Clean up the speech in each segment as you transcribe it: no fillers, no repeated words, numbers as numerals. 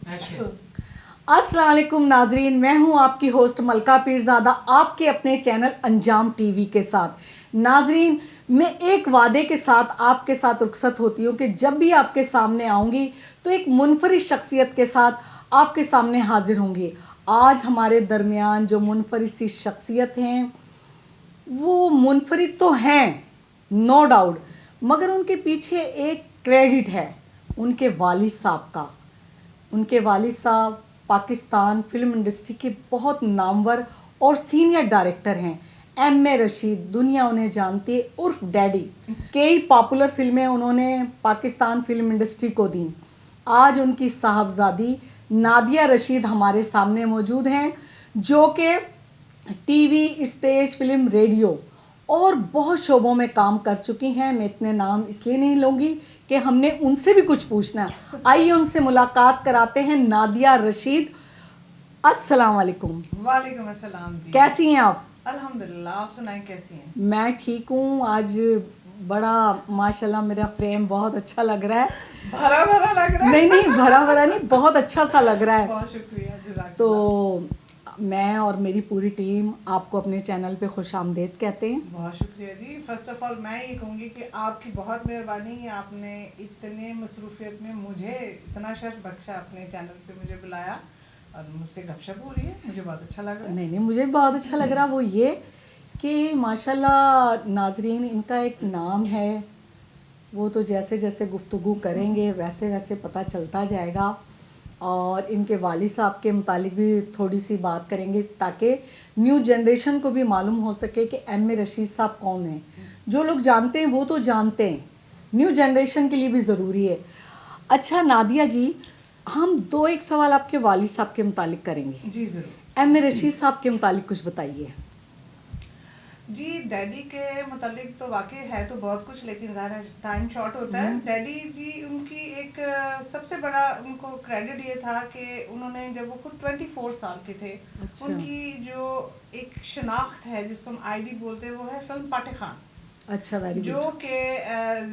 السلام علیکم ناظرین، میں ہوں آپ کی ہوسٹ ملکہ پیرزادہ، آپ کے اپنے چینل انجام ٹی وی کے ساتھ۔ ناظرین، میں ایک وعدے کے ساتھ آپ کے ساتھ رخصت ہوتی ہوں کہ جب بھی آپ کے سامنے آؤں گی تو ایک منفرد شخصیت کے ساتھ آپ کے سامنے حاضر ہوں گی۔ آج ہمارے درمیان جو منفرد سی شخصیت ہیں وہ منفرد تو ہیں نو ڈاؤٹ، مگر ان کے پیچھے ایک کریڈٹ ہے ان کے والد صاحب کا۔ ان کے والد صاحب پاکستان فلم انڈسٹری کے بہت نامور اور سینئر ڈائریکٹر ہیں، ایم اے رشید، دنیا انہیں جانتی ہے عرف ڈیڈی۔ کئی پاپولر فلمیں انہوں نے پاکستان فلم انڈسٹری کو دیں۔ آج ان کی صاحبزادی نادیہ رشید ہمارے سامنے موجود ہیں، جو کہ T V, stage, film, radio اور بہت شعبوں میں کام کر چکی ہیں۔ میں اتنے نام اس لیے نہیں لوں گی کہ ہم نے ان سے بھی کچھ پوچھنا ہے۔ آئیے ان سے ملاقات کراتے ہیں۔ نادیہ رشید، السلام علیکم۔ وعلیکم السلام جی، کیسی ہیں آپ؟ الحمدللہ، آپ سنائیں کیسی ہیں؟ میں ٹھیک ہوں۔ آج بڑا ماشاءاللہ میرا فریم بہت اچھا لگ رہا ہے۔ بھرا بھرا لگ رہا ہے؟ نہیں بھرا بھرا نہیں، بہت اچھا سا لگ رہا ہے۔ بہت شکریہ، جزاک اللہ۔ تو میں اور میری پوری ٹیم آپ کو اپنے چینل پہ خوش آمدید کہتے ہیں۔ بہت شکریہ جی۔ فرسٹ آف آل میں یہ کہوں گی کہ آپ کی بہت مہربانی ہے، آپ نے اتنے مصروفیت میں مجھے اتنا شرف بخشا، اپنے چینل پہ مجھے بلایا اور مجھ سے گپ شپ ہو رہی ہے، مجھے بہت اچھا لگ رہا ہے۔ نہیں مجھے بہت اچھا لگ رہا وہ یہ کہ ماشاءاللہ ناظرین ان کا ایک نام ہے، وہ تو جیسے جیسے گفتگو کریں گے ویسے ویسے پتہ چلتا جائے گا، اور ان کے والد صاحب کے متعلق بھی تھوڑی سی بات کریں گے تاکہ نیو جنریشن کو بھی معلوم ہو سکے کہ ایم اے رشید صاحب کون ہیں۔ جو لوگ جانتے ہیں وہ تو جانتے ہیں، نیو جنریشن کے لیے بھی ضروری ہے۔ اچھا نادیہ جی، ہم ایک سوال آپ کے والد صاحب کے متعلق کریں گے۔ جی ضرور۔ ایم اے رشید صاحب کے متعلق کچھ بتائیے۔ جی ڈیڈی کے متعلق تو واقعی ہے تو بہت کچھ، لیکن ظاہر ٹائم شارٹ ہوتا ہے۔ ڈیڈی جی ان کی ایک سب سے بڑا ان کو کریڈٹ یہ تھا کہ انہوں نے جب وہ خود 24 سال کے تھے، ان کی جو ایک شناخت ہے جس کو ہم آئی ڈی بولتے ہیں وہ ہے فلم پاٹے خان۔ اچھا، ویری گڈ۔ جو کہ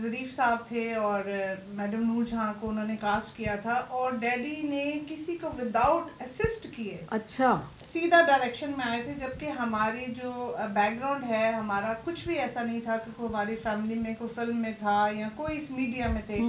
ظریف صاحب تھے اور میڈم نور جہاں کو انہوں نے کاسٹ کیا تھا، اور ڈیڈی نے کسی کو وداؤٹ اسسٹ کیے اچھا سیدھا ڈائریکشن میں آئے تھے، جبکہ ہماری جو بیک گراؤنڈ ہے ہمارا کچھ بھی ایسا نہیں تھا کہ کوئی ہماری فیملی میں کوئی فلم میں تھا یا کوئی اس میڈیا میں تھے۔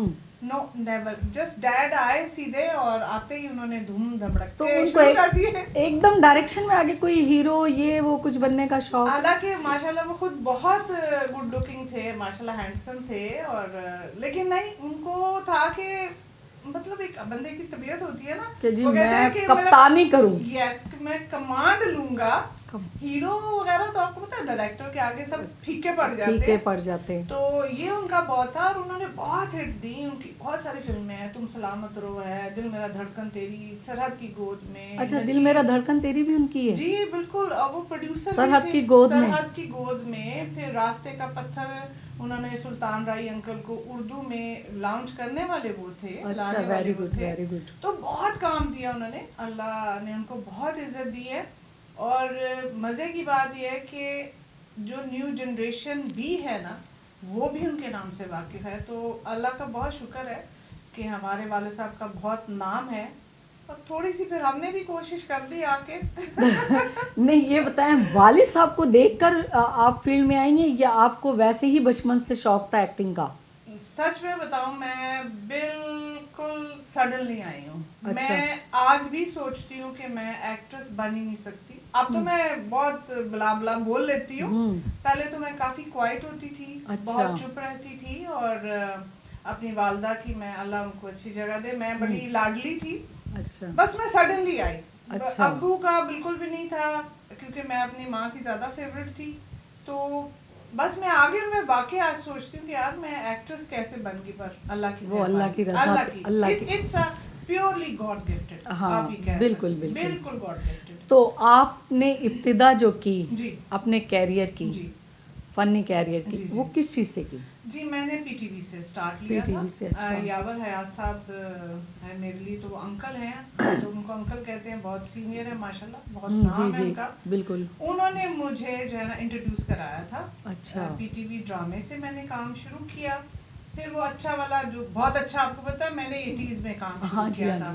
نو نیور، جسٹ ڈیڈ آئے سیدھے اور آتے ہی انہوں نے دھوم دھڑک کے شروع کر دیے، ایک دم ڈائریکشن میں آگے کوئی ہیرو یہ وہ کچھ بننے کا شوق؟ حالانکہ ماشاءاللہ وہ خود بہت گڈ لکنگ تھے، ماشاءاللہ ہینڈسم تھے، اور لیکن نہیں ان کو تھا کہ مطلب ایک بندے کی طبیعت ہوتی ہے نا کہ جی میں کپتانی کروں، یس میں کمانڈ لوں گا۔ ہیرو وغیرہ تو آپ کو پتا ہے ڈائریکٹر کے آگے سب پھیکے پڑ جاتے ہیں، تو یہ ان کا بہت تھا، اور انہوں نے بہت ہٹ دی۔ ان کی بہت ساری فلمیں ہیں، تم سلامت رہو ہے، دل میرا دھڑکن تیری، سرحد کی گود میں۔ اچھا، دل میرا دھڑکن تیری بھی ان کی ہے؟ جی بالکل، اور وہ پروڈیوسر سرحد کی گود میں، سرحد کی گود میں۔ پھر راستے کا پتھر انہوں نے سلطان رائی انکل کو اردو میں لانچ کرنے والے وہ تھے، لانے والے وہ تھے، تو بہت کام دیا انہوں نے، اللہ نے ان کو بہت عزت دی ہے۔ اور مزے کی بات یہ ہے کہ جو نیو جنریشن بھی ہے نا وہ بھی ان کے نام سے واقف ہے، تو اللہ کا بہت شکر ہے کہ ہمارے والد صاحب کا بہت نام ہے، اور تھوڑی سی پھر ہم نے بھی کوشش کر دی آ کے۔ نہیں یہ بتائیں، والد صاحب کو دیکھ کر آپ فیلڈ میں آئی ہیں یا آپ کو ویسے ہی بچپن سے شوق تھا ایکٹنگ کا؟ سچ میں بتاؤں میں بالکل سڈنلی آئی ہوں۔ میں آج بھی سوچتی ہوں کہ میں ایکٹریس بن ہی نہیں سکتی۔ اب تو میں بہت بلا بلا بول لیتی ہوں، پہلے تو میں کافی کوائٹ ہوتی تھی، بہت چپ رہتی تھی، اور اپنی والدہ کی، میں اللہ ان کو اچھی جگہ دے، میں بڑی لاڈلی تھی۔ بس میں سڈنلی آئی، ابو کا بالکل بھی نہیں تھا کیونکہ میں اپنی ماں کی زیادہ فیوریٹ تھی، تو بس میں آگے میں واقعی آج سوچتی ہوں کہ یار میں ایکٹریس کیسے بن گئی، پر اللہ کی وہ اللہ کی رضا، اللہ کی، اٹس پیورلی گاڈ گفٹڈ۔ ہاں بالکل بالکل گاڈ گفٹڈ۔ تو آپ نے ابتدا جو کی جی اپنے کیریئر کی، جی فنی کیریئر کی، وہ کس چیز سے کی؟ جی میں نے پی ٹی وی سے اسٹارٹ کیا تھا۔ یاور حیات صاحب ہے میرے لیے تو وہ انکل ہیں، تو ان کو انکل کہتے ہیں، بہت سینئر ہے ماشاءاللہ، بہت نام ہے ان کا۔ بالکل، انہوں نے مجھے جو ہے نا انٹروڈیوس کرایا تھا۔ اچھا، پی ٹی وی ڈرامے سے میں نے کام شروع کیا، پھر وہ اچھا والا جو بہت اچھا، آپ کو پتا ہے میں نے 80s میں کام شروع کیا تھا،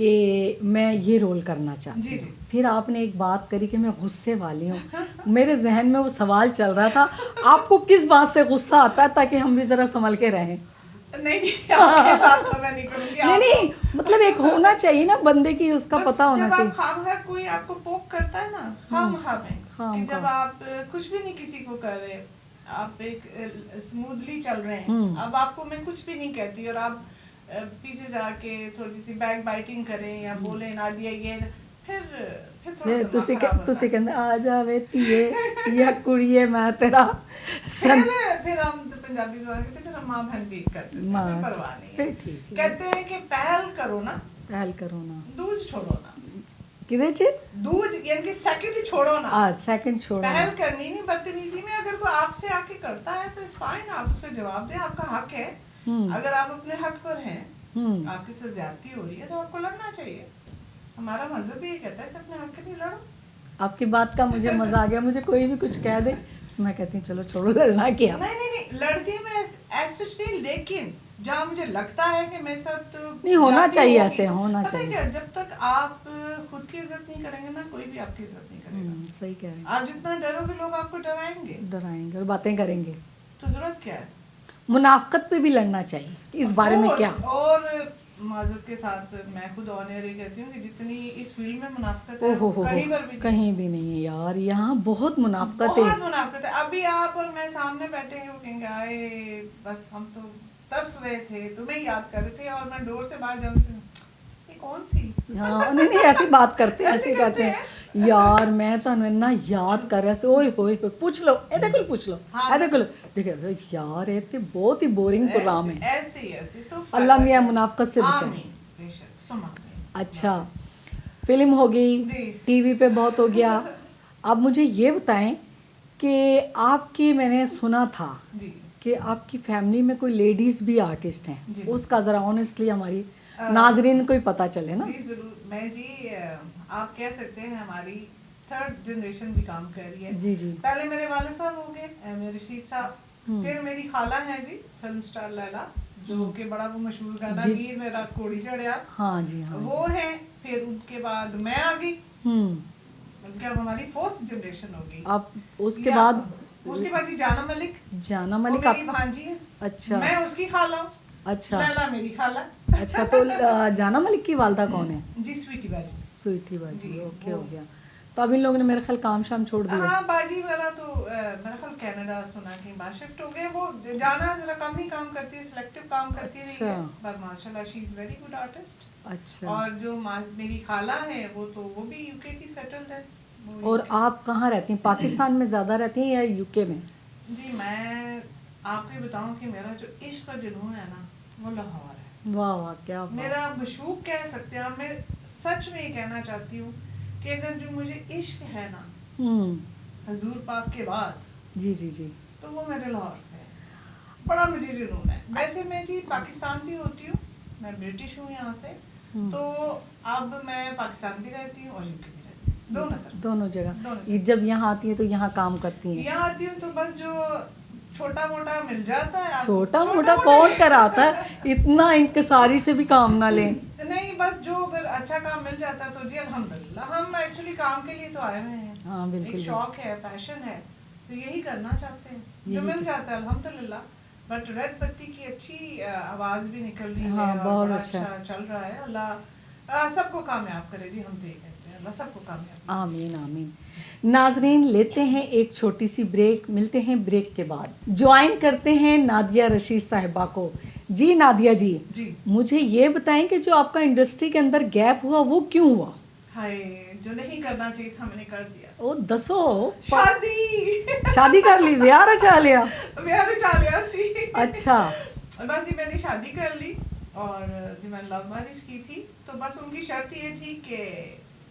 کہ میں یہ رول کرنا چاہتی جی ہوں. جی. پھر آپ نے ایک بات کری کہ میں غصے والی ہوں. میرے ذہن میں وہ سوال چل رہا تھا آپ کو کس بات سے غصہ آتا ہے تاکہ ہم بھی ذرا سنبھل کے رہیں. نہیں آپ کے ساتھ تو میں نہیں کروں گی. نہیں مطلب ایک ہونا چاہیے نا بندے کی, اس کا پتہ ہونا جب چاہیے. آپ خواہ کوئی آپ کو پوک کرتا ہے نا خواہ میں کہ جب آپ کچھ بھی نہیں کسی کو کر رہے, آپ ایک اسموتھلی چل رہے ہیں, اب آپ کو میں کچھ بھی نہیں کہتی اور آپ پیچھے جا کے تھوڑی سی بیک بائٹنگ کریں یا بولیں نادیہ یہ, پھر تسی کہندے آ جاوے تیے یا کڑیے میں تیرا سن. پھر ہم پنجابی زبان کہتے ہیں پھر ہم ماں بہن بھی کرتے ہیں, پھر پرواہ نہیں ہے. کہتے ہیں کہ پہل کرو نا دودھ چھوڑو نا. کدے چ دودھ یعنی کہ سیکنڈ چھوڑو نا, سیکنڈ چھوڑو. پہل کرنی نہیں. بدتمیزی میں اگر کوئی آپ سے آ کے کرتا ہے تو فائن, آپ اس کو جواب دیں, آپ کا حق ہے. اگر آپ اپنے حق پر ہیں, آپ کی سے زیادتی ہو رہی ہے تو آپ کو لڑنا چاہیے. ہمارا مذہب بھی یہ کہتا ہے کہ اپنے حق کے لیے لڑو. آپ کی بات کا مجھے مزہ آ گیا. مجھے کوئی بھی کچھ کہہ دے میں کہتی ہوں چلو چھوڑو لڑنا کیا. نہیں لڑتی میں ایسا نہیں, لیکن جہاں مجھے لگتا ہے کہ میرے ساتھ نہیں ہونا چاہیے, ایسے ہونا چاہیے. کیا جب تک آپ خود کی عزت نہیں کریں گے نا کوئی بھی آپ کی عزت نہیں کرے گا. صحیح کہہ رہے ہیں. آپ جتنا ڈرو گے لوگ آپ کو ڈرائیں گے اور باتیں کریں گے. تو ضرورت کیا ہے. منافقت پہ بھی لڑنا چاہیے. اس بارے میں کیا. اور معذرت کے ساتھ میں خود آنر ہی کہتی ہوں کہ جتنی اس فیلڈ میں منافقت ہے کہیں بھی نہیں ہے یار. یہاں بہت منافقت ہے. ابھی آپ اور میں سامنے بیٹھے ہیں, وہ کہیں گے آئے بس ہم تو ترس رہے تھے, تمہیں یاد کر رہے تھے, اور میں ڈور سے باہر جاؤں یہ کون سی. ہاں نہیں ایسی بات کرتے ہیں, ایسے کہتے ہیں یار میں تانوں اتنا یاد کر رہا سی. اوئے ہوئے پوچھ لو اے دے کول پوچھ لو اے دے کول دیکھے یار یہ تے بہت ہی بورنگ پروگرام ہے. ایسے تو اللہ میاں منافقت سے بچائے. اچھا فلم ہو گئی, ٹی وی پہ بہت ہو گیا. اب مجھے یہ بتائیں کہ آپ کی میں نے سنا تھا کہ آپ کی فیملی میں کوئی لیڈیز بھی آرٹسٹ ہیں. اس کا ذرا آنیسٹلی ہماری ناظرین کو ہی پتہ چلے نا. جی ضرور. میں آپ کہہ سکتے ہیں ہماری تھرڈ جنریشن بھی کام کر رہی ہے. جی جی. پہلے میرے والد صاحب ہو گئے, میرے رشید صاحب, پھر میری خالہ ہیں جی فلم سٹار لیلا, جو کہ بڑا وہ مشہور گانا گیر میرا کوڑی چڑھیا, ہاں جی وہ ہیں. پھر ان کے بعد میں آ گئی, بلکہ اب ہماری فورتھ جنریشن ہوگی. اب اس کے بعد جی جانا ملک میری بھانجی ہے. اچھا میں اس کی خالہ ہوں. اچھا لیلا میری خالہ. اچھا تو جانا ملک کی والدہ کون ہے. جی سویٹی باجی. سویٹی باجی اوکے ہو گیا. تو اب ان لوگوں نے میرے خیال کام شام چھوڑ دیا. ہاں باجی میرا تو میرا خیال کینیڈا سنا کہ باہر شفٹ ہو گئے. وہ جانا ذرا کم ہی کام کرتی ہے, سلیکٹو کام کرتی رہی ہے, پر ماشاء اللہ شی از ویری گڈ آرٹسٹ. اچھا. اور جو میری خالہ ہے وہ بھی یو کے کی سیٹلڈ ہے. اور آپ کہاں رہتی ہیں, پاکستان میں زیادہ رہتی ہیں یا یو کے میں. جی میں آپ کو بتاؤں کہ میرا جو عشق کا جنون ہے نا وہ لاہور ہے. واہ واہ کیا میرا مشوق کہہ سکتے ہیں. میں سچ میں یہ کہنا چاہتی ہوں کہ اگر جو مجھے عشق ہے نا حضور پاک کے بعد جی جی جی تو وہ میرے لاہور سے ہے. بڑا مجھے جنون ہے. ویسے میں جی پاکستان بھی ہوتی ہوں, میں برٹش ہوں یہاں سے, تو اب میں پاکستان بھی رہتی ہوں اور یو کے بھی رہتی ہوں, دونوں جگہ. جب یہاں آتی ہیں تو یہاں کام کرتی ہیں. یہاں آتی ہوں تو بس جو چھوٹا موٹا مل جاتا ہے. چھوٹا موٹا کون کراتا ہے, اتنا انکساری سے بھی کام نہ لیں. نہیں بس جو پھر اچھا کام مل جاتا ہے تو جی الحمدللہ. ہم ایکچولی کام کے لیے تو آئے ہوئے ہیں. ہاں بالکل. ایک شوق ہے, پیشن ہے, تو یہی کرنا چاہتے ہیں. جو مل جاتا ہے الحمدللہ. بٹ ریڈ پتی کی اچھی آواز بھی نکل رہی ہے, بہت اچھا چل رہا ہے. اللہ سب کو کامیاب کرے جی. ہم تو یہ کہتے ہیں اللہ سب کو کامیاب. آمین آمین. ناظرین لیتے ہیں ایک چھوٹی سی بریک, ملتے ہیں بریک کے بعد. جوائن کرتے ہیں نادیہ رشید صاحبہ کو. جی نادیہ جی مجھے یہ بتائیں کہ جو آپ کا انڈسٹری کے اندر گیپ ہوا وہ کیوں ہوا. ہائے جو نہیں کرنا چاہیے تھا میں نے کر دیا. او دسو. شادی کر لی, بیاہ رچا لیا. سی. اچھا بس جی میں نے شادی کر لی, اور جی میں نے لو میرج کی تھی. تو بس ان کی شرط یہ تھی کہ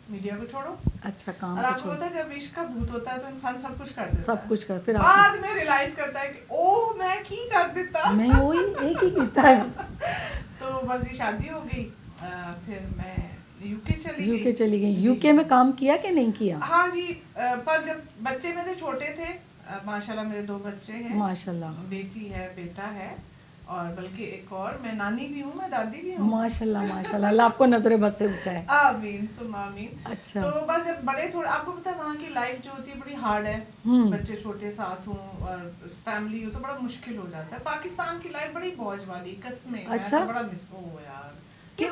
میڈیا کو چھوڑو. اچھا کام اور آپ کو پتا ہے جب عشق کا بھوت ہوتا ہے تو انسان سب کچھ کر دیتا ہے. سب کچھ کر, پھر بعد میں ریلائز کرتا ہے کہ او میں کی کر دیتا. میں وہی ایک ہی کیتا ہے. تو بس یہ شادی ہو گئی. پھر میں یو کے چلی گئی. یو کے میں کام کیا کہ نہیں کیا. ہاں جی, پر جب بچے میرے چھوٹے تھے, ماشاءاللہ میرے 2 بچے ہیں. ماشاءاللہ. بیٹی ہے بیٹا ہے, اور بلکہ ایک اور میں نانی بھی ہوں، میں دادی بھی ہوں. ماشاءاللہ ماشاءاللہ، اللہ آپ کو نظر بس سے بچائے. آمین ثم آمین. اچھا. تو بس جب بڑے تھوڑے، آپ کو پتا ہے وہاں کی لائف جو ہوتی ہے بڑی ہارڈ ہے، بچے چھوٹے ساتھ ہوں اور فیملی ہو تو بڑا مشکل ہو جاتا ہے. پاکستان کی لائف بڑی بوجھ والی قسمیں، میں تو بڑا مس ہوں یار کہ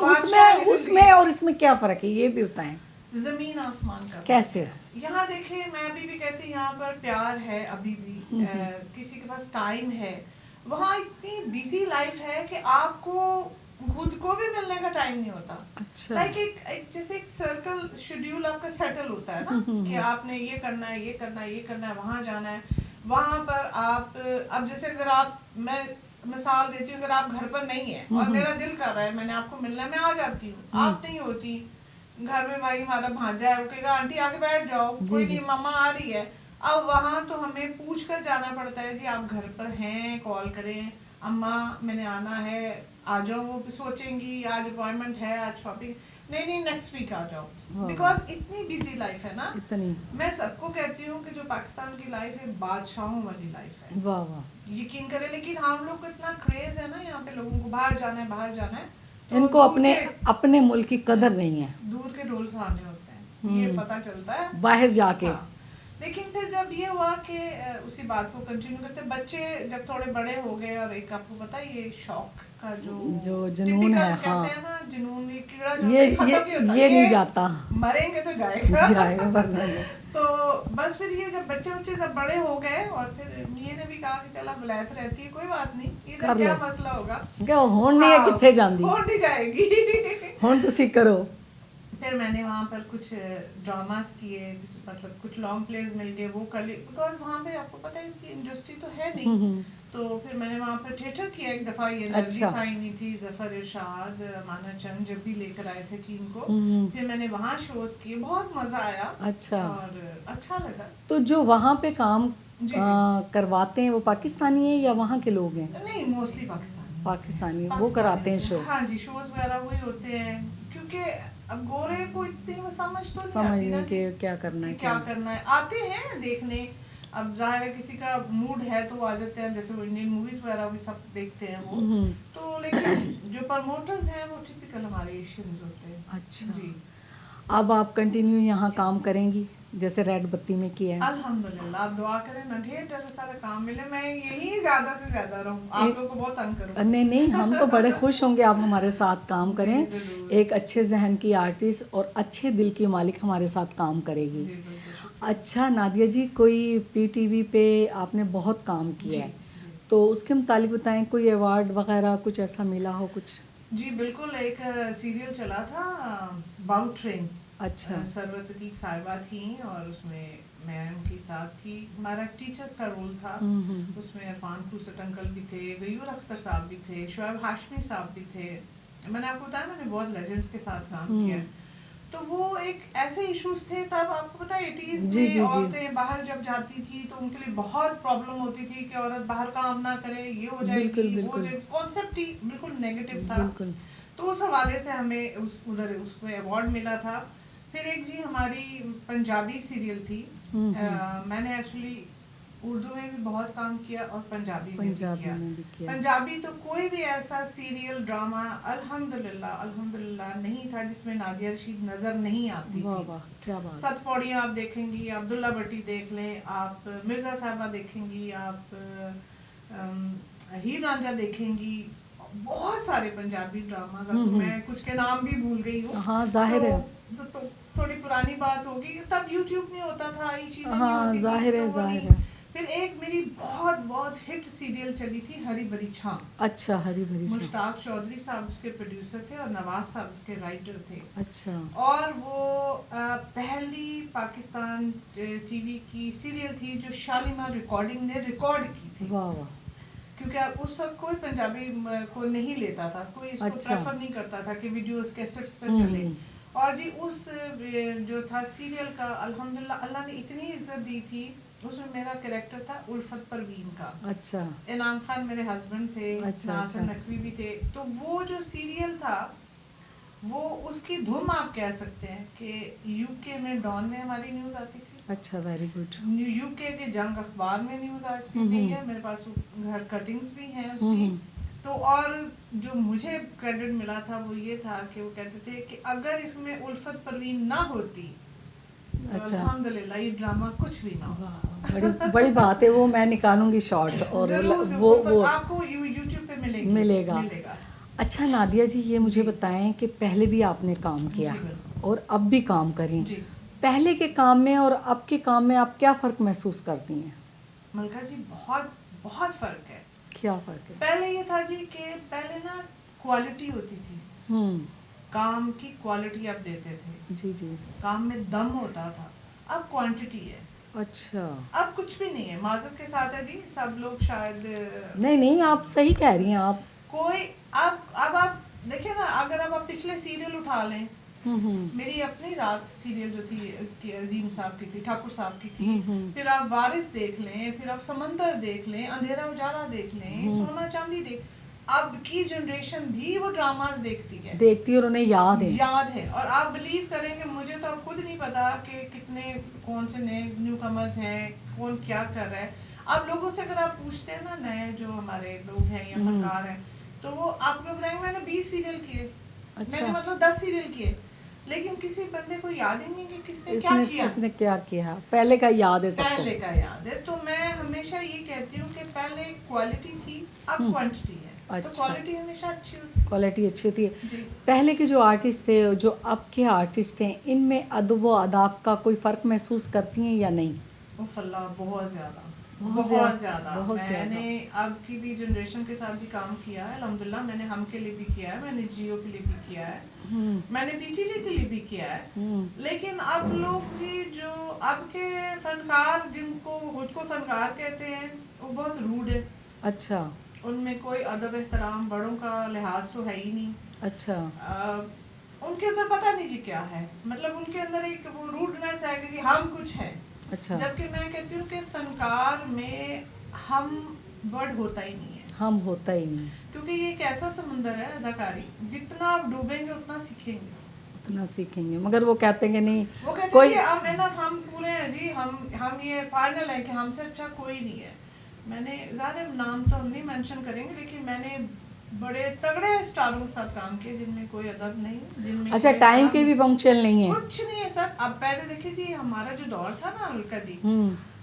اس میں اور اس میں کیا فرق ہے یہ بھی بتائیں. زمین آسمان کا کیسے؟ یہاں دیکھیں، میں ابھی بھی کہتی یہاں پر پیار ہے، ابھی بھی کسی کے پاس ٹائم ہے. وہاں اتنی بیزی لائف ہے کہ آپ کو خود کو بھی ملنے کا ٹائم نہیں ہوتا. اچھا. لائک ایک جیسے ایک سرکل شیڈیول آپ کا سیٹل ہوتا ہے نا کہ آپ نے یہ کرنا ہے، یہ کرنا ہے، یہ کرنا ہے، وہاں جانا ہے. وہاں پر آپ اب جیسے اگر آپ، میں مثال دیتی ہوں، اگر آپ گھر پر نہیں ہیں اور میرا دل کر رہا ہے میں نے آپ کو ملنا ہے، میں آ جاتی ہوں. آپ نہیں ہوتی گھر میں، بھائی ہمارا بھانجا ہے، وہ کہے گا آنٹی آ کے بیٹھ جاؤ، کوئی نہیں ماما آ رہی ہے. اب وہاں تو ہمیں پوچھ کر جانا پڑتا ہے، جی آپ گھر پر ہیں، کال کریں، اماں میں نے آنا ہے، آ جاؤ. وہ سوچیں گی آج اپوائنٹمنٹ ہے، آج شاپنگ، نہیں نیکسٹ ویک آ جاؤ. بیکاز اتنی بزی لائف ہے نا. میں سب کو کہتی ہوں کہ جو پاکستان کی لائف ہے بادشاہوں والی لائف ہے. واہ واہ، یقین کریں. لیکن ہم لوگ کو اتنا کریز ہے نا یہاں پہ، لوگوں کو باہر جانا ہے، باہر جانا ہے. ان کو اپنے ملک کی قدر نہیں ہے. دور کے ڈھول سہانے ہوتے ہیں، یہ پتہ چلتا ہے باہر جا کے. لیکن پھر جب یہ ہوا کہ اسی بات کو کنٹینیو کرتے، بچے جب تھوڑے بڑے ہو گئے، اور ایک آپ کو پتا ہے یہ شوق کا جو جنون ہے، کہتے ہیں نا، جنون، یہ کیڑا جو ختم نہیں ہوتا، یہ نہیں جاتا، مریں گے تو جائے گا. تو بس پھر یہ جب بچے جب بڑے ہو گئے، اور پھر میاں نے بھی کہا کہ چلا ولایت رہتی ہے، کوئی بات نہیں، ادھر کیا مسئلہ ہوگا، ہون نہیں ہے کتنے جاندی، ہون نہیں جائے گی، ہون تسی کرو. پھر میں نے وہاں پر کچھ ڈراماز کیے، مطلب کچھ لانگ پلیز مل گئے، وہ کر لی. بیکاز وہاں پہ آپ کو پتہ ہے کہ انڈسٹری تو ہے نہیں. تو پھر میں نے وہاں پر تھیٹر کیا ایک دفعہ. یہ نرگس آئینی تھی، ظفر ارشاد، مانا چند جب بھی لے کر آئے تھے ٹیم کو. پھر میں نے وہاں شوز کیے، بہت مزہ آیا. اچھا، اور اچھا لگا. تو جو وہاں پہ کام کرواتے ہیں وہ پاکستانی ہیں یا وہاں کے لوگ ہیں؟ نہیں، موسٹلی پاکستانی وہ کراتے ہیں شو. ہاں جی، شوز وغیرہ وہی ہوتے ہیں. کیونکہ اب گورے کو اتنی وہ سمجھ تو نہیں آتی نا کہ کیا کرنا ہے، کیا کرنا ہے. آتے ہیں دیکھنے، اب ظاہر ہے کسی کا موڈ ہے تو آ جاتے ہیں، جیسے وہ انڈین موویز وغیرہ بھی سب دیکھتے ہیں وہ تو. لیکن جو پروموٹرز ہیں وہ ٹپیکل ہمارے ایشینز ہوتے ہیں. اچھا جی. اب آپ کنٹینیو یہاں کام کریں گی جیسے ریڈ بتی میں کیا ہے؟ الحمدللہ. آپ دعا کریں نا ڈھیر سارا کام ملے، میں یہی زیادہ سے زیادہ رہوں، آپ لوگوں کو بہت تنگ کروں. نہیں، ہم تو بڑے خوش ہوں گے آپ ہمارے ساتھ کام کریں. ایک اچھے ذہن کی آرٹسٹ اور اچھے دل کی مالک ہمارے ساتھ کام کرے گی. اچھا نادیہ جی، کوئی پی ٹی وی پہ آپ نے بہت کام کیا ہے، تو اس کے متعلق بتائیں، کوئی ایوارڈ وغیرہ کچھ ایسا ملا ہو کچھ؟ جی بالکل. ایک سیریل چلا تھا باؤ ٹرین. اچھا. سرورت عتیق صاحبہ تھیں اور اس میں میں ان کے ساتھ تھی. ہمارا ٹیچرز کا رول تھا. اس میں عرفان خوسٹ انکل بھی تھے، غیور اختر صاحب بھی تھے، شعیب ہاشمی صاحب بھی تھے. میں نے آپ کو بتایا میں نے بہت لیجنڈس کے ساتھ کام کیا. تو وہ ایک ایسے ایشوز تھے تب، آپ کو پتا ہے 80s میں عورتیں باہر جب جاتی تھی تو ان کے لیے بہت پرابلم ہوتی تھی کہ عورت باہر کام نہ کرے، یہ ہو جائے گی، وہ ہو جائے. کانسیپٹ ہی بالکل نیگیٹو تھا. تو اس حوالے سے ہمیں ادھر اس کو ایوارڈ ملا تھا. پھر ایک جی ہماری پنجابی سیریل تھی. میں نے ایکچولی اردو میں بھی بہت کام کیا اور پنجابی میں بھی کیا. پنجابی تو کوئی بھی ایسا سیریل ڈرامہ الحمدللہ نہیں تھا جس میں نادیہ رشید نظر نہیں آتی تھی. ست پوڑیاں آپ دیکھیں گی، عبداللہ بٹی دیکھ لیں آپ، مرزا صاحبہ دیکھیں گی آپ، ہیر رانجھا دیکھیں گی، بہت سارے پنجابی ڈراماز. اب تو میں کچھ کے نام بھی بھول گئی ہوں. ہاں ظاہر ہے، تو تھوڑی پرانی بات ہوگی، تب یوٹیوب نہیں ہوتا تھا، یہ چیزیں نہیں ہوتی تھی. ظاہر ہے. پھر ایک میری بہت ہٹ سیریل چلی تھی ہری بھری چھاں. اچھا، ہری بھری چھاں. مشتاق چودھری صاحب اس کے پروڈیوسر تھے اور نواز صاحب اس کے رائٹر تھے. اچھا. اور وہ پہلی پاکستان ٹی وی کی سیریل تھی جو شالیمار ریکارڈنگ نے ریکارڈ کی تھی. واہ واہ. کیونکہ اس وقت کوئی پنجابی کو نہیں لیتا تھا، کوئی اس کو پریفر نہیں کرتا تھا کہ ویڈیوز کیسٹس پہ چلے. اور جی اس جو تھا سیریل کا الحمدللہ اللہ نے اتنی عزت دی تھی. اس میں میرا کریکٹر تھا الفت پروین کا. اچھا. انعام خان میرے ہسبینڈ تھے، ناصر نقوی بھی تھے. تو وہ جو سیریل تھا وہ اس کی دھوم آپ کہہ سکتے ہیں کہ یو کے میں ڈان میں ہماری نیوز آتی تھی. اچھا، ویری گڈ. یو کے جنگ اخبار میں نیوز آتی تھی. میرے پاس گھر کٹنگز بھی ہیں اس کی. تو اور جو مجھے کریڈٹ ملا تھا وہ یہ تھا کہ وہ کہتے تھے کہ اگر اس میں الفت پروین نہ ہوتی تو اچھا، الحمدللہ یہ ڈرامہ کچھ بھی نہ ہوتا. بڑی بڑی بات ہے. وہ میں نکالوں گی شارٹ اور ضرور وہ آپ کو یوٹیوب پہ ملے گا. اچھا نادیہ جی یہ مجھے بتائیں کہ پہلے بھی آپ نے کام کیا اور اب بھی کام کریں, جی پہلے کے کام میں اور اب کے کام میں آپ کیا فرق محسوس کرتی ہیں؟ ملکہ جی بہت بہت فرق ہے. کیا فرق ہے؟ پہلے یہ تھا جی کہ پہلے نا کوالٹی ہوتی تھی, کام کی کوالٹی آپ دیتے تھے, جی جی, کام میں دم ہوتا تھا. اب کوانٹٹی ہے. اچھا, اب کچھ بھی نہیں ہے, معذرت کے ساتھ ہے جی, سب لوگ شاید نہیں آپ صحیح کہہ رہی ہیں. آپ کوئی اب آپ دیکھیں نا, اگر اب آپ پچھلے سیریل اٹھا لیں, میری اپنی رات سیریل جو تھی عظیم صاحب کی تھی, ٹھاکر صاحب کی تھی, پھر آپ وارث دیکھ لیں, پھر آپ سمندر دیکھ لیں, اندھیرا اجالا دیکھ لیں, سونا چاندی دیکھ, اب کی جنریشن بھی وہ ڈراماز دیکھتی ہے اور انہیں یاد ہے. اور آپ بلیو کریں کہ مجھے تو اب خود نہیں پتا کہ کتنے کون سے نئے نیو کمرز ہیں, کون کیا کر رہا ہے. اب لوگوں سے اگر آپ پوچھتے ہیں نا, نئے جو ہمارے لوگ ہیں یا فنکار ہیں, تو وہ آپ کو بتائیں گے میں نے 20 سیریل کیے, میں نے مطلب 10 سیریل کیے, لیکن کسی بندے کو یاد ہی نہیں کہ کس نے کیا کیا. پہلے کا یاد ہے, سب پہلے کا یاد ہے. تو میں ہمیشہ یہ کہتی ہوں کہ پہلے کوالٹی تھی, اب کوانٹٹی ہے. تو کوالٹی ہمیشہ اچھی ہوتی ہے. کوالٹی اچھی ہوتی ہے. جی, پہلے کے جو آرٹسٹ تھے, جو اب کے آرٹسٹ ہیں, ان میں ادب و آداب کا کوئی فرق محسوس کرتی ہیں یا نہیں؟ اللہ بہت زیادہ, بہت زیادہ. میں نے اب کی بھی جنریشن کے ساتھ بھی کام کیا ہے الحمدللہ. میں نے ہم کے لیے بھی کیا ہے, میں نے جیو کے لیے بھی کیا ہے, میں نے پی ٹی وی کے لیے بھی کیا ہے. لیکن اب لوگ بھی جو اب کے فنکار, جن کو خود کو فنکار کہتے ہیں, وہ بہت روڈ ہے. اچھا, ان میں کوئی ادب احترام, بڑوں کا لحاظ تو ہے ہی نہیں. اچھا, ان کے اندر پتہ نہیں جی کیا ہے, مطلب ان کے اندر ایک وہ روڈنیس ہے کہ جی ہم کچھ ہیں. اچھا, جبکہ میں کہتی ہوں کہ فنکار میں ہم ورڈ ہوتا ہی نہیں ہے. ہم ہوتا ہی نہیں, کیونکہ یہ ایک ایسا سمندر ہے اداکاری, جتنا آپ ڈوبیں گے اتنا سیکھیں گے. اتنا سیکھیں گے, مگر وہ کہتے ہیں کہ نہیں, وہ کہتے کوئی ہیں کہ ہم پورے ہیں جی, ہم یہ فائنل ہے کہ ہم سے اچھا کوئی نہیں ہے. میں نے ظاہر نام تو ہم نہیں مینشن کریں گے, لیکن میں نے بڑے تگڑے اسٹاروں کے ساتھ کام کیے جن میں کوئی ادب نہیں, جن میں اچھا ٹائم کے بھی پنکچوئل نہیں ہے, کچھ نہیں ہے سر. اب پہلے دیکھیے جی, ہمارا جو دور تھا نا ملکہ جی,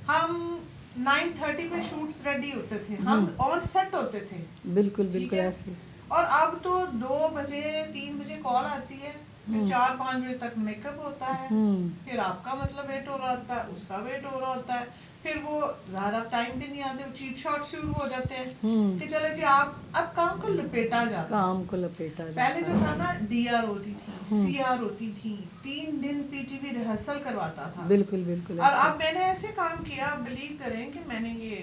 ہم 9:30 پہ شوٹس ریڈی ہوتے تھے, ہم آن سیٹ ہوتے تھے. بالکل ایسے. اور اب تو 2 بجے 3 بجے کال آتی ہے, پھر 4-5 بجے تک میک اپ ہوتا ہے, پھر آپ کا مطلب ویٹ ہو رہا ہوتا ہے, اس کا ویٹ ہو رہا ہوتا ہے, پھر وہ زیادہ ٹائم پہ نہیں آتے, چیٹ شاٹ شروع ہو جاتے ہیں کہ چلے جی آپ اب کام کو لپیٹا جاتا. پہلے جو تھا نا, ڈی آر ہوتی تھی, سی آر ہوتی تھی, 3 دن پی ٹی وی ریہرسل کرواتا تھا. بالکل. اور اب میں نے ایسے کام کیا, بلیو کریں کہ میں نے یہ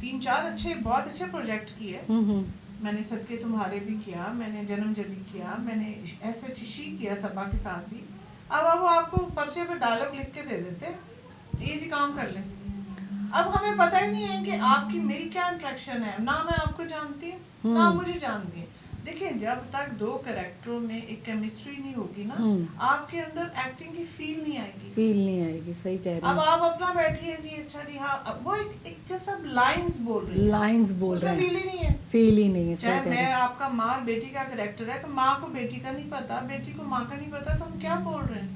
3-4 بہت اچھے پروجیکٹ کیے. میں نے صدقے تمہارے بھی کیا, میں نے جنم جبی کیا, میں نے ایسے چشی کیا سبا کے ساتھ بھی. اب وہ آپ کو پرچے پہ ڈائلاگ لکھ کے دے دیتے, یہ جی کام کر لیں. اب ہمیں پتہ ہی نہیں ہے کہ آپ کی میری کیا انٹریکشن ہے, نہ میں آپ کو جانتی ہوں نہ مجھے جانتی. دیکھیں جب تک 2 کریکٹروں میں ایک کیمسٹری نہیں ہوگی نا, آپ کے اندر ایکٹنگ کی فیل نہیں آئے گی. صحیح کہہ رہی ہیں. اب آپ اپنا بیٹھیے جی, اچھا جی ہاں, وہ ایک جیسا لائنز بول رہے ہیں, اس میں فیل ہی نہیں ہے. چاہے میں آپ کا ماں بیٹی کا کریکٹر ہے, کہ ماں کو بیٹی کا نہیں پتا, بیٹی کو ماں کا نہیں پتا, تو ہم کیا بول رہے ہیں.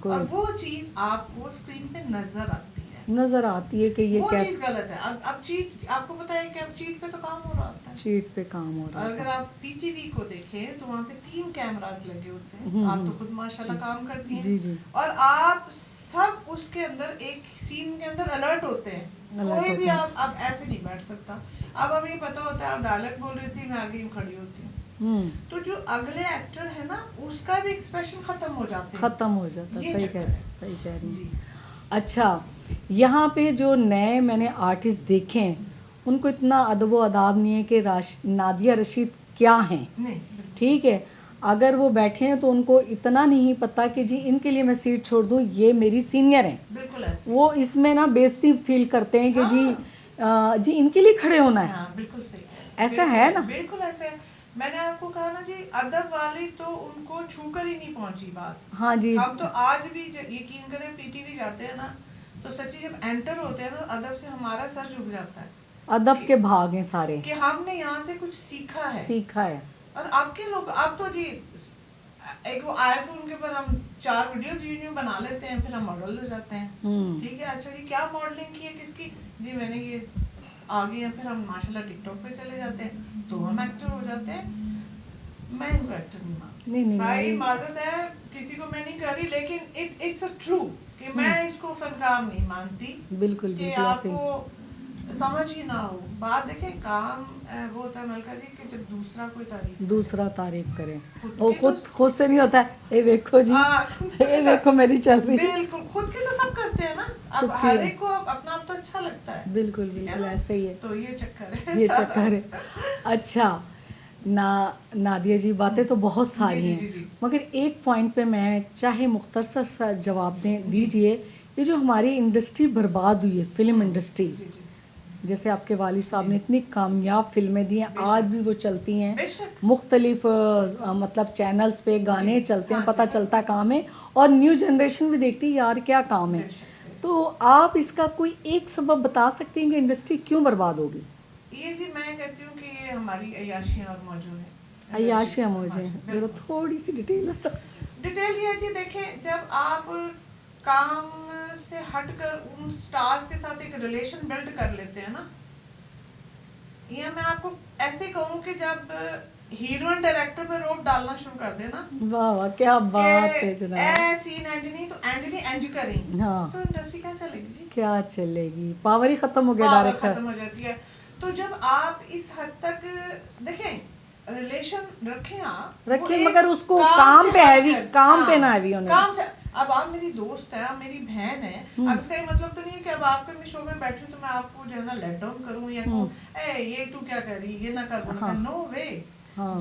اور وہ چیز آپ کو اسکرین پہ نظر آتی ہے کہ یہ وہ چیز غلط ہے. اب چیٹ, آپ کو پتا ہے کہ اب چیٹ پہ تو کام ہو رہا ہوتا ہے. اور اگر آپ پی ٹی وی کو دیکھیں تو وہاں پہ 3 کیمراز لگے ہوتے ہیں. آپ تو خود ماشاءاللہ کام کرتی ہیں, اور آپ سب اس کے اندر ایک سین کے اندر الرٹ ہوتے ہیں. کوئی بھی آپ اب ایسے نہیں بیٹھ سکتا. اب ہمیں پتا ہوتا ہے آپ ڈائلاگ بول رہی تھی, میں آگے یوں کھڑی ہوتی ہوں, تو جو اگلے ایکٹر ہے نا, اس کا بھی ایکسپریشن ختم ہو جاتا ہے. صحیح کہہ رہی ہیں. اچھا, یہاں پہ جو نئے میں نے آرٹسٹ دیکھے ہیں, ان کو اتنا ادب و آداب نہیں ہے کہ نادیہ رشید کیا ہیں. ٹھیک ہے, اگر وہ بیٹھے ہیں تو ان کو اتنا نہیں پتا کہ جی ان کے لیے میں سیٹ چھوڑ دوں, یہ میری سینئر ہیں. وہ اس میں نا بےعزتی فیل کرتے ہیں کہ جی ان کے لیے کھڑے ہونا ہے. بالکل صحیح, ایسا ہے نا. بالکل ایسا ہے. میں نے آپ کو کہا نا جی, ادب والی تو ان کو چھو کر ہی نہیں پہنچی بات. ہاں جی, ہم تو آج بھی یقین کریں پی ٹی وی جاتے ہیں نا, تو سچی جب انٹر ہوتے ہیں نا ادب سے, ہمارا سر جھک جاتا ہے. ادب کے بھاگ ہیں سارے کہ ہم نے یہاں سے کچھ سیکھا ہے. اور آپ کے لوگ اب تو جی ایک وہ آئی فون کے اوپر ہم 4 ویڈیوز یوں بنا لیتے ہیں، پھر ہم ماڈل ہو جاتے ہیں. ٹھیک ہے، اچھا جی کیا ماڈلنگ کی ہے کس کی؟ جی میں نے یہ آ گئی ہے. پھر ہم ماشاء اللہ ٹک ٹاک پہ چلے جاتے ہیں تو ہم ایکٹر ہو جاتے ہیں. میں ان کو ایکٹر نہیں مانتی بھائی، معذرت ہے کسی کو میں نہیں کر رہی، لیکن اٹس اے ٹرو کہ میں اس کو فنکار نہیں مانتی. بالکل کہ آپ کو سمجھ ہی نہ ہو بات. دیکھیں کام وہ ہوتا ہے ملکہ جی کہ جب دوسرا تعریف کرے وہ خود سے نہیں ہوتا ہے. اے دیکھو جی، اے دیکھو میری چل رہی. بالکل خود کی تو سب کرتے ہیں نا. اب ہر ایک کو اپنا آپ تو اچھا لگتا ہے. بالکل بالکل ایسے ہی ہے. تو یہ چکر ہے، یہ چکر ہے. اچھا نادیہ جی، باتیں تو بہت ساری ہیں، مگر ایک پوائنٹ پہ میں چاہے مختصر سا جواب دیجئے. یہ جو ہماری انڈسٹری برباد ہوئی ہے، فلم انڈسٹری، جیسے آپ کے والد صاحب نے اتنی کامیاب فلمیں دی ہیں، آج بھی وہ چلتی ہیں مختلف مطلب چینلز پہ گانے چلتے ہیں، پتہ چلتا کام ہے، اور نیو جنریشن بھی دیکھتی ہے یار کیا کام ہے. تو آپ اس کا کوئی ایک سبب بتا سکتے ہیں کہ انڈسٹری کیوں برباد ہوگی؟ یہ جی میں کہتی ہوں کہ یہ ہماری عیاشیاں اور موجود ہیں. عیاشیاں مجھے ذرا تھوڑی سی ڈیٹیل یہ جی دیکھیں، جب آپ کام سے ہٹ کر ان سٹارز کے ساتھ ایک ریلیشن بلڈ کر لیتے ہیں نا، یہ میں آپ کو ایسے کہوں کہ جب ہیروئن ڈائریکٹر پہ روپ ڈالنا شروع کر دے نا، واہ واہ کیا بات ہے جناب، اے سین اینجنی تو اینجنی اینج کریں گی، تو انڈسٹری کیا چلے گی جی؟ کیا چلے گی؟ پاور ہی ختم ہو گیا، ڈائریکٹر ختم ہو جاتی ہے. تو جب آپ اس حد تک دیکھیں ریلیشن رکھیں، آپ رکھیں مگر اس کو کام پہ ہیوی، کام پہ نہ ہیوی ہونے. کام سے اب آپ میری دوست ہے، آپ میری بہن ہے، اب اس کا یہ مطلب تو نہیں ہے کہ اب آپ کے شو میں بیٹھی تو میں آپ کو جو ہے نا لیٹ ڈاؤن کروں یا کہوں اے یہ تو کیا کر رہی، یہ نہ کر وہ نہ کر. نو وے.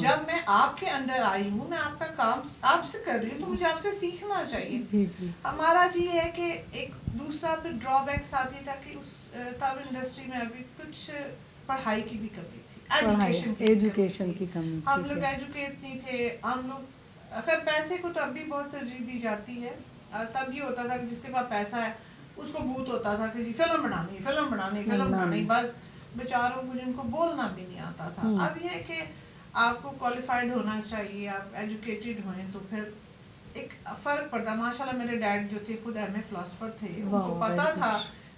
جب میں آپ کے انڈر آئی ہوں، میں آپ کا کام آپ سے کر رہی ہوں، تو مجھے آپ سے سیکھنا چاہیے. جی جی. ہمارا جی ہے کہ ایک دوسرا پھر ڈرا بیک ساتھ ہی تھا کہ اس تب انڈسٹری میں ابھی کچھ پڑھائی کی بھی کمی تھی، ایجوکیشن کی کمی. ہم لوگ ایجوکیٹ نہیں تھے. ہم لوگ اگر پیسے کو تو اب بھی بہت ترجیح دی جاتی ہے. تب یہ ہوتا تھا کہ جس کے پاس پیسہ ہے اس کو بھوت ہوتا تھا کہ جی فلم بنانی، بس بیچاروں کو جن کو بولنا بھی نہیں آتا تھا. اب یہ کہ آپ کو کوالیفائڈ ہونا چاہیے، آپ ایجوکیٹڈ ہوئیں تو پھر ایک فرق پڑتا. ماشاءاللہ میرے ڈیڈ جو تھے خود ایم اے فلاسفر تھے، ان کو پتا تھا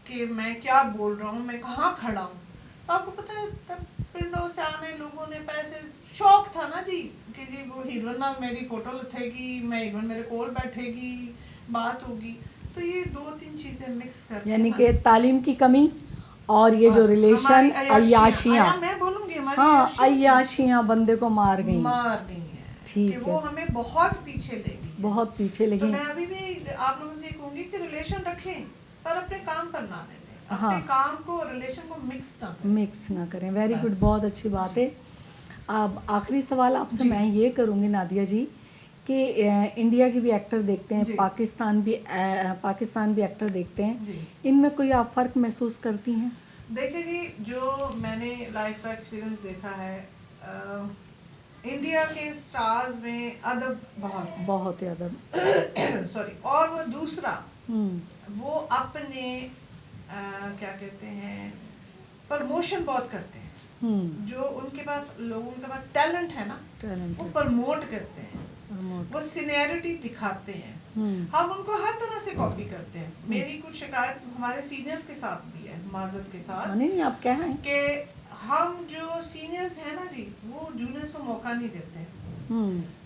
کہ میں کیا بول رہا ہوں، میں کہاں کھڑا ہوں. تو آپ کو پتا ہے تب پنڈوں سے آنے لوگوں نے پیسے، شوق تھا نا جی کہ جی وہ ہیروئن میری فوٹو لتھے گی، میں ہیروئن میرے کول بیٹھے گی، بات ہوگی. تو یہ 2-3 چیزیں مکس کر کے، یعنی کہ تعلیم کی کمی اور یہ جو ریلیشن، عیاشیاں، میں بولوں گی ہاں عیاشیاں بندے کو مار گئی ہیں. ٹھیک ہے، وہ ہمیں بہت پیچھے لے گئی، بہت پیچھے لے گئی. تو میں ابھی بھی آپ لوگوں سے کہوں گی کہ ریلیشن رکھیں پر اپنے کام پر نہ لیں، اپنے کام کو ریلیشن کو مکس نہ کریں. ویری گڈ، بہت اچھی بات ہے. اب آخری سوال آپ سے میں یہ کروں گی نادیہ جی کہ انڈیا کی بھی ایکٹر دیکھتے ہیں، پاکستان بھی ایکٹر دیکھتے ہیں، ان میں کوئی آپ فرق محسوس کرتی ہیں؟ دیکھیں جی، جو میں نے لائف کا ایکسپیرینس دیکھا ہے، انڈیا کے سٹارز میں ادب بہت ادب سوری، اور وہ دوسرا وہ اپنے کیا کہتے ہیں پرموشن بہت کرتے ہیں. جو ان کے پاس ٹیلنٹ ہے نا، وہ پرموٹ کرتے ہیں، وہ سینئرٹی دکھاتے ہیں. ہم ان کو ہر طرح سے کاپی کرتے ہیں. میری کچھ شکایت ہمارے سینئرز کے ساتھ بھی ہے، معذرت کے ساتھ، نہیں آپ کیا ہیں کہ ہم جو سینئرز ہیں نا جی، وہ جونیئرز کو موقع نہیں دیتے.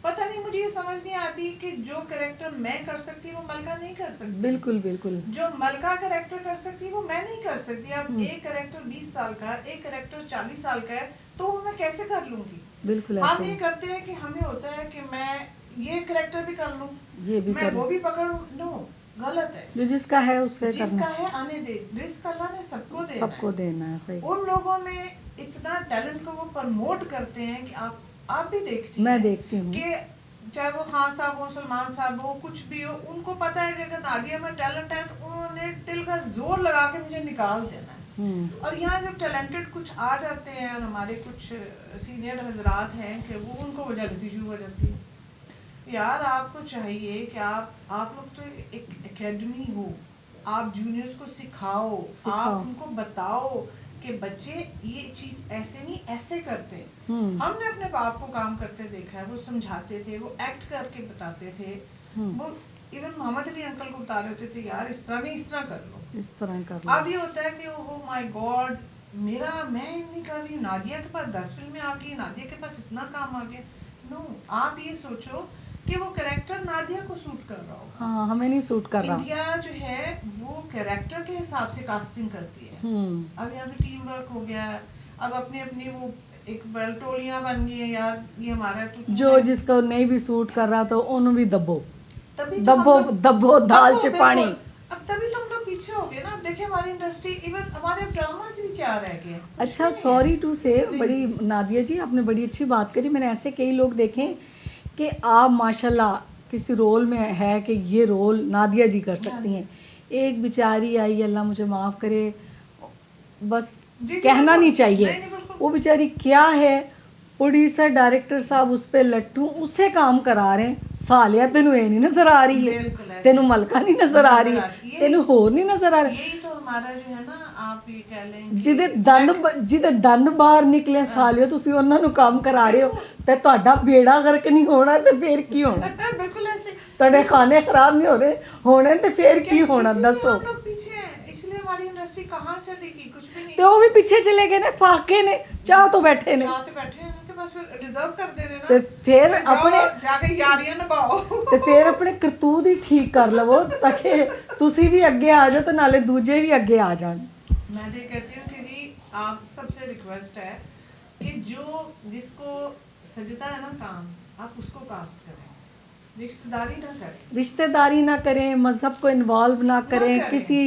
پتہ نہیں، مجھے یہ سمجھ نہیں آتی کہ جو کریکٹر میں کر سکتی وہ ملکہ نہیں کر سکتی. بالکل بالکل. جو ملکہ کریکٹر کر سکتی وہ میں نہیں کر سکتی. اب ایک کریکٹر 20 سال کا، ایک کریکٹر 40 سال کا ہے، تو وہ میں کیسے کر لوں گی؟ بالکل. ہم یہ کرتے ہیں کہ ہمیں ہوتا ہے کہ میں یہ کریکٹر بھی کر لوں، میں وہ بھی پکڑوں. نو، غلط ہے. جو جس کا ہے اس سے جس کا ہے آنے دے. رزق اللہ نے سب کو دینا ہے. صحیح. ان لوگوں میں اتنا ٹیلنٹ کو وہ پرموٹ کرتے ہیں کہ آپ بھی دیکھتی ہیں، میں دیکھتی ہوں کہ چاہے وہ خان صاحب ہو، سلمان صاحب ہو، کچھ بھی ہو، ان کو پتا ہے کہ اگر نادیہ میں ٹیلنٹ ہے تو انہوں نے دل کا زور لگا کے مجھے نکال دینا ہے. اور یہاں جب ٹیلنٹڈ کچھ آ جاتے ہیں، اور ہمارے کچھ سینئر حضرات ہیں کہ وہ ان کو جلسی شروع ہو جاتی ہے. یار آپ کو چاہیے کہ آپ لوگ تو ایک اکیڈمی ہو، آپ جونیئرز کو سکھاؤ، آپ ان کو بتاؤ کہ بچے یہ چیز ایسے نہیں ایسے کرتے. ہم نے اپنے باپ کو کام کرتے دیکھا ہے, وہ سمجھاتے تھے, وہ ایکٹ کر کے بتاتے تھے, وہ ایون محمد علی انکل کو بتا رہے ہوتے تھے یار اس طرح نہیں, اس طرح کر لو, اس طرح کر لو. اب یہ ہوتا ہے کہ او مائی گاڈ میں نہیں کر رہی ہوں, نادیہ کے پاس 10 فلمیں آ گئی, نادیہ کے پاس اتنا کام آ گیا. نو, آپ یہ سوچو کہ وہ کریکٹر نادیہ کو سوٹ کر رہا ہوگا. ہاں ہمیں نہیں سوٹ کر رہا. انڈیا جو ہے وہ کریکٹر کے حساب سے کاسٹنگ کرتی ہے. اب یہاں پہ ٹیم ورک ہو گیا ہے, اب اپنی وہ ایک ٹولیاں بن گئی ہیں یار, یہ ہمارا جو جس کو نہیں بھی سوٹ کر رہا تو انہوں بھی دبو دبو دال چپانی. اب تبھی تو ہم لوگ پیچھے ہو گئے نا. اب دیکھیں ہماری انڈسٹری, ایون ہمارے ڈراما سے بھی کیا رہ گئے. اچھا سوری ٹو سے, بڑی نادیہ جی آپ نے بڑی اچھی بات کری. میں نے ایسے کئی لوگ دیکھیں کہ آپ ماشاء اللہ کسی رول میں ہے کہ یہ رول نادیہ جی کر سکتی ہیں. ایک بیچاری آئی, اللہ مجھے معاف کرے, بس کہنا نہیں چاہیے, وہ بیچاری کیا ہے, پروڈیوسر ڈائریکٹر صاحب اس پہ لٹو, اسے کام کرا رہے ہیں. سالیہ تینوں یہ نہیں نظر آ رہی ہے, تینوں ملکہ نہیں نظر آ رہی, تینوں ہور نہیں نظر آ رہی. یہی تو ہمارا جو ہے نا, آپ یہ کہہ لیں ਜਿਹਦੇ ਦੰਦ ਬਾਹਰ ਨਿਕਲੇ ਸਾਲਿਓ, ਤੁਸੀਂ ਉਹਨਾਂ ਨੂੰ ਕੰਮ ਕਰਾ ਰਹੇ ਹੋ ਤੇ ਤੁਹਾਡਾ ਬੇੜਾ ਗਰਕ ਨਹੀਂ ਹੋਣਾ ਤੇ ਫੇਰ ਕੀ ਹੋਣਾ. ਬਿਲਕੁਲ ਐਸੇ ਤੁਹਾਡੇ ਖਾਣੇ ਖਰਾਬ ਨਹੀਂ ਹੋ ਰਹੇ ਹੋਣੇ ਤੇ ਫੇਰ ਕੀ ਹੋਣਾ ਦੱਸੋ. ہماری انڈسٹری کہاں چلے گی, کچھ بھی نہیں. ਤੇ ਉਹ ਵੀ ਪਿੱਛੇ ਚਲੇ ਗਏ ਨੇ, ਫਾਕੇ ਨੇ, ਚਾਹ ਤੋਂ ਬੈਠੇ ਨੇ. ਚਾਹ ਤੇ ਬੈਠੇ ਨੇ ਤੇ ਬਸ ਫਿਰ ਡਿਜ਼ਰਵ ਕਰਦੇ ਨੇ ਨਾ. ਤੇ ਫਿਰ ਆਪਣੇ ਜਾ ਕੇ ਯਾਰੀਆਂ ਨਿਭਾਓ ਤੇ ਫਿਰ ਆਪਣੇ ਕਰਤੂਤ ਹੀ ਠੀਕ ਕਰ ਲਵੋ ਤਾਂ ਕਿ ਤੁਸੀਂ ਵੀ ਅੱਗੇ ਆ ਜਾਓ ਤੇ ਨਾਲੇ ਦੂਜੇ ਵੀ ਅੱਗੇ ਆ ਜਾਣ. میں یہ کہتی ہوں کہ جی آپ سب سے ریکویسٹ ہے کہ جو جس کو سجتا ہے نا کام, آپ اس کو کاسٹ کریں, رشتہ داری نہ کریں, رشتہ داری نہ کریں, مذہب کو انوالو نہ کریں, کسی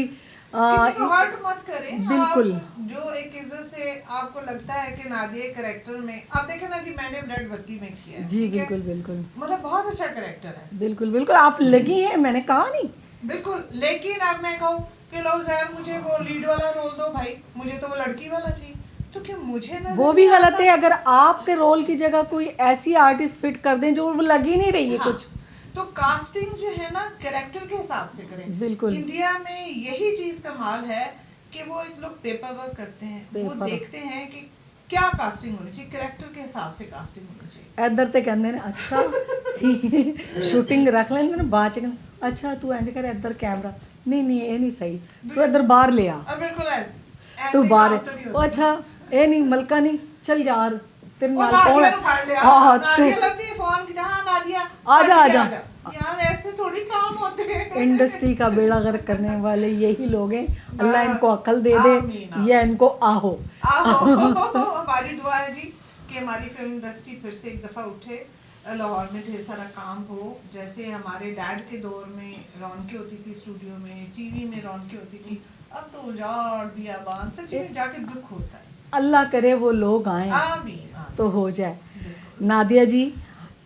کو ہرٹ مت کریں. بالکل. جو ایک عزت سے آپ کو لگتا ہے کہ نادیہ کریکٹر میں, آپ دیکھیں نا جی میں نے بلڈ بتی میں کیا ہے, جی بالکل بالکل, مطلب بہت اچھا کریکٹر ہے. بالکل بالکل آپ لگی ہیں, میں نے کہا نہیں. بالکل, لیکن اب میں کہوں کہ لوگ ظاہر مجھے وہ لیڈ والا رول دو بھائی, مجھے تو وہ لڑکی والا چاہیے, تو کہ مجھے وہ بھی غلط ہے. اگر آپ کے رول کی جگہ کوئی ایسی آرٹسٹ فٹ کر دیں جو وہ لگ ہی نہیں رہی ہے کچھ, تو کاسٹنگ جو ہے نا کریکٹر کے حساب سے کریں. بالکل. انڈیا میں یہی چیز کا مال ہے کہ وہ لوگ پیپر ورک کرتے ہیں, وہ دیکھتے ہیں کہ کیا کاسٹنگ ہونی چاہیے, کریکٹر کے حساب سے کاسٹنگ ہونی چاہیے. ادھر تے کہندے نے اچھا سی شوٹنگ رکھ لیندے نے, بعد چ اچھا تو انج کر ادھر کیمرہ نہیں یہ نہیں صحیح, تو ادھر باہر لے آ, بالکل تو باہر او اچھا اے نہیں ملکہ نہیں, چل یار تیرے نال کون ہے, ہاں نادیہ لگتی ہے فون کی, ہاں نادیہ آ جا یار, ایسے تھوڑی کام ہوتے ہیں. انڈسٹری کا بیڑا غرق کرنے والے یہی لوگ ہیں. اللہ ان کو عقل دے دے, یا ان کو آہو. ہماری دعا ہے جی کہ ہماری فلم انڈسٹری پھر سے ایک دفعہ اٹھے, لاہور میں ڈھیر سارا کام ہو, جیسے ہمارے ڈیڈ کے دور میں رونقیں ہوتی تھی اسٹوڈیو میں, ٹی وی میں رونقیں ہوتی تھی, اب تو اجاڑ بیابان, سچ میں جا کے دکھ ہوتا ہے. اللہ کرے وہ لوگ آئیں تو ہو جائے. نادیہ جی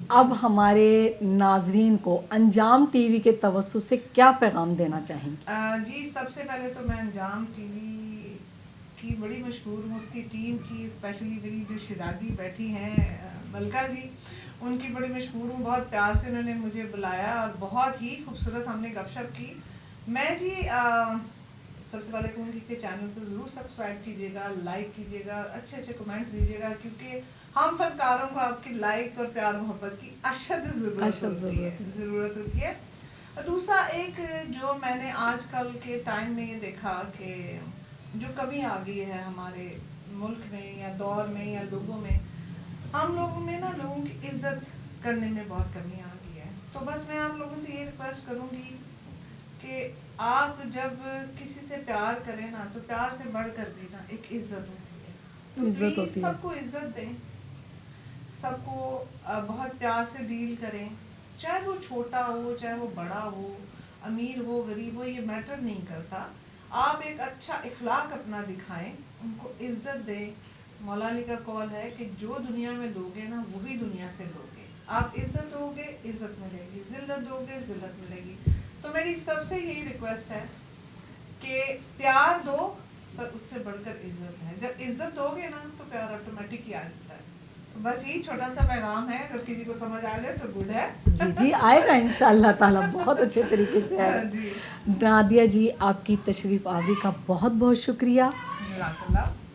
اب ہمارے ناظرین کو انجام ٹی وی کے توسط سے کیا پیغام دینا چاہیں گے؟ جی سب سے پہلے تو میں انجام ٹی وی کی بڑی مشہور ہوں, اس کی ٹیم کی, اسپیشلی میری جو شہزادی بیٹھی ہیں ملکہ جی, ان کی بڑی مشہور ہوں. بہت پیار سے انہوں نے مجھے بلایا اور بہت ہی خوبصورت ہم نے گپ شپ کی. میں جی سب سے پہلے کہوں گی کہ چینل کو ضرور سبسکرائب کیجیے گا, لائک کیجیے گا, اچھے اچھے کمنٹس دیجیے گا, کیونکہ ہم فنکاروں کو آپ کی لائک اور پیار محبت کی اشد ضرورت ہوتی ہے. دوسرا ایک جو میں نے آج کل کے ٹائم میں یہ دیکھا کہ جو کمی آ گئی ہے ہمارے ملک میں یا دور میں یا لوگوں میں, ہم لوگوں میں نا لوگوں کی عزت کرنے میں بہت کمی آ گئی ہے. تو بس میں آپ لوگوں سے یہ ریکویسٹ کروں گی کہ آپ جب کسی سے پیار کریں نا, تو پیار سے بڑھ کر بھی نا ایک عزت ہوتی ہے. تو پلیز سب کو عزت دیں, سب کو بہت پیار سے ڈیل کریں, چاہے وہ چھوٹا ہو چاہے وہ بڑا ہو, امیر ہو غریب ہو, یہ میٹر نہیں کرتا. آپ ایک اچھا اخلاق اپنا دکھائیں, ان کو عزت دیں. مولا علی کا قول ہے کہ جو دنیا میں دو گے نا وہی دنیا سے لو گے. آپ عزت دو گے عزت ملے گی, ذلت دو گے ذلت ملے گی. تو میری سب سے یہی ریکویسٹ ہے کہ پیار دو پر اس سے بڑھ کر عزت ہے. جب عزت دو گے نا تو پیار آٹومیٹک ہی آ جاتا ہے. تو بس یہی چھوٹا سا پیغام ہے, اگر کسی کو سمجھ آ جائے تو گڈ ہے. جی جی آئے گا انشاءاللہ تعالیٰ, بہت اچھے طریقے سے آئے گا. نادیہ جی آپ کی تشریف آوری کا بہت بہت شکریہ.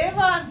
A1